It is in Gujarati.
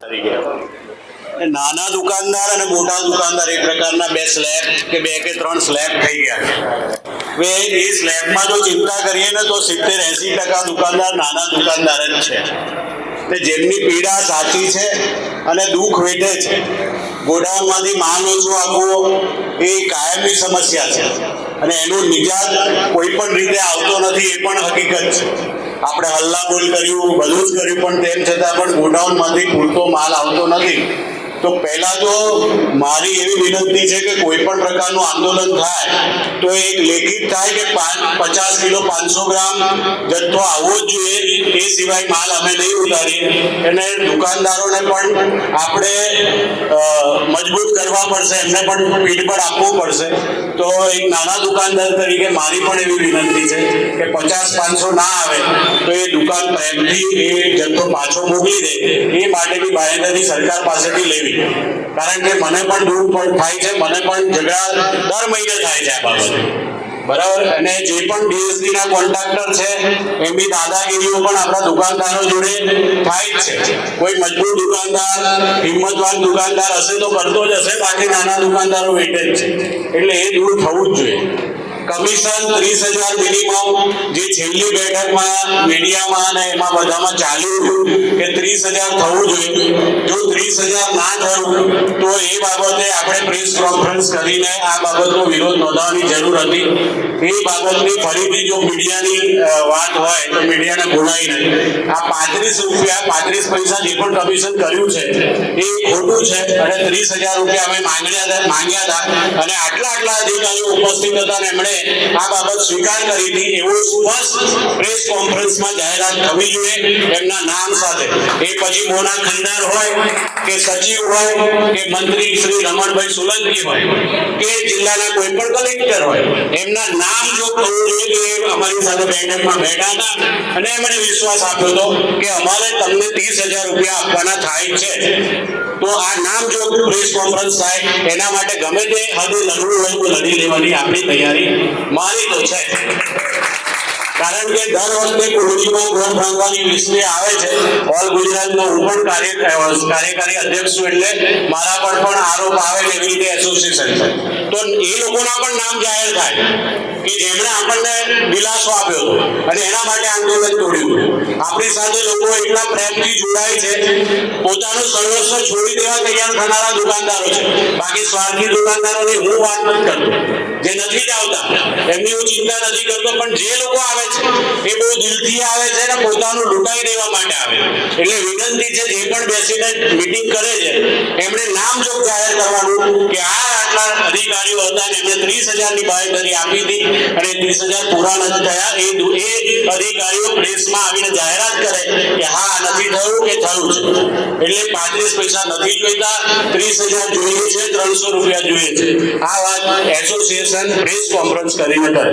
નાના દુકાનદાર અને મોટા દુકાનદાર એ પ્રકારના બે સ્લેબ કે બે કે ત્રણ સ્લેબ થઈ ગયા છે। હવે એ સ્લેબમાં જો ચિંતા કરીએ ને તો 70-80% દુકાનદાર નાના દુકાનદાર જ છે, તે જેમની પીડા સાચી છે અને દુઃખ વેઠે છે। ગોડાઉનમાંથી માલ ઓછો આપવો એ કાયમી સમસ્યા છે અને એનું નિજાત કોઈ પણ રીતે આવતો નથી, એ પણ હકીકત છે। આપણે હલ્લાબોલ કર્યું, બધું જ કર્યું, પણ તેમ છતાં પણ ગોડાઉનમાંથી પૂરતો માલ આવતો નથી। તો પહેલા તો મારી એવી વિનંતી છે કે કોઈ પણ પ્રકારનું આંદોલન થાય તો એક લેખિત થાય કે 50 કિલો 500 ગ્રામ જથ્થો આવવો જ જોઈએ, એ સિવાય માલ અમે નહીં ઉતારીએ। અને દુકાનદારોને પણ આપણે મજબૂત કરવા પડશે, એમને પણ પીઠ પર આપવું પડશે। તો એક નાના દુકાનદાર તરીકે મારી પણ એવી વિનંતી છે કે 50-500 ના આવે તો એ દુકાન પ્રેમથી એ જથ્થો પાછો મોકલી દે, એ માટેની બાંહેધરી સરકાર પાસેથી લેવી। કારણ કે મને પણ દુઃખ થાય છે, મને પણ ઝઘડા દર મહિને થાય છે આ બાબતે, બરાબર। અને જે પણ ડીએસડી ના કોન્ટ્રાક્ટર છે એમની દાદાગીરીઓ પણ આપણા દુકાનદારો જોડે થાય જ છે। કોઈ મજબૂત દુકાનદાર, હિંમતવાન દુકાનદાર હશે તો કરતો જ હશે, બાકી નાના દુકાનદારો વેઠે જ છે, એટલે એ દૂર થવું જ જોઈએ। કમિશન 30,000 મિનિમમ જે છેલ્લી બેઠકમાં મીડિયામાં અને એમાં બધામાં ચાલ્યું કે 30,000 થવું જોઈએ। જો 30,000 ના થયું તો એ બાબતે આપણે પ્રેસ કોન્ફરન્સ કરીને આ બાબતનો વિરોધ નોંધવાની જરૂર હતી। એ બાબતની ફરીથી જો મીડિયાની વાત હોય તો મીડિયાને બોલાવીને આ 35 રૂપિયા 35 પૈસા જે પણ કમિશન કર્યું છે એ ખોટું છે અને 30,000 રૂપિયા અમે માંગ્યા હતા અને આટલા અધિકારીઓ ઉપસ્થિત હતા અને એમણે આ બાબત સ્વીકાર કરી હતી, એવું સ્પષ્ટ પ્રેસ કોન્ફરન્સમાં જાહેરાત થવી જોઈએ એમના નામ સાથે। એ પછી મોના ખંડાર હોય કે સચિવ હોય કે મંત્રી શ્રી રમણભાઈ સોલંકી હોય કે જિલ્લાના કોઈ પણ કલેક્ટર હોય, એમના નામ જો થવું જોઈએ કે અમારી સાથે બેઠકમાં બેઠા હતા અને એમણે વિશ્વાસ આપ્યો હતો કે અમારે તમને 30,000 રૂપિયા આપવાના થાય છે। તો આ નામ જો પ્રેસ કોન્ફરન્સ થાય એના માટે ગમે તે હદે લડવું હોય તો લડી લેવાની આપણી તૈયારી મારી તો છે। કારણ કે દર વખતે કોડીમાં ગોળ ભાંગવાની વિષય આવે છે। ઓલ ગુજરાતનો હું પણ કાર્યકારી અધ્યક્ષ છું, એટલે મારા પર પણ આરોપ આવે એવી રીતે એસોસિએશન છે, તો એ લોકોના પણ નામ જાહેર થાય કે જેમણે આપણને દિલાસો આપ્યો હતો અને એના માટે આંદોલન તોડ્યું। આપણી સાથે લોકો એટલા પ્રેમથી જોડાય છે, પોતાનું સર્વસ્વ છોડી દેવા તૈયાર થનારા દુકાનદારો છે, બાકી સ્વાર્થી દુકાનદારોની હું વાત નથી કરતો, જે નથી જ આવતા એમની હું ચિંતા નથી કરતો, પણ જે લોકો આવે છે એ બહુ દિલથી આવે છે અને પોતાનું લૂંટાઈ દેવા માટે આવે। એટલે વિનંતી છે, જે પણ બેસીને મીટિંગ કરે છે એમણે નામ જો જાહેર કરવાનું કે આ આટલા અધિકારીઓ હતા અને એમને 30,000 ની બાંહેધરી આપી હતી અને 30,000 પૂરા નથી થયા, એ અધિકારીઓ પ્રેસમાં આવીને જાહેરાત કરે કે હા નથી થયું કે થયું છે। એટલે 35 પૈસા નથી જોઈતા, 30,000 જોઈએ છે, 300 રૂપિયા જોઈએ છે। આ વાત એસોસિએશન પ્રેસ કોન્ફરન્સ કરીને કરે।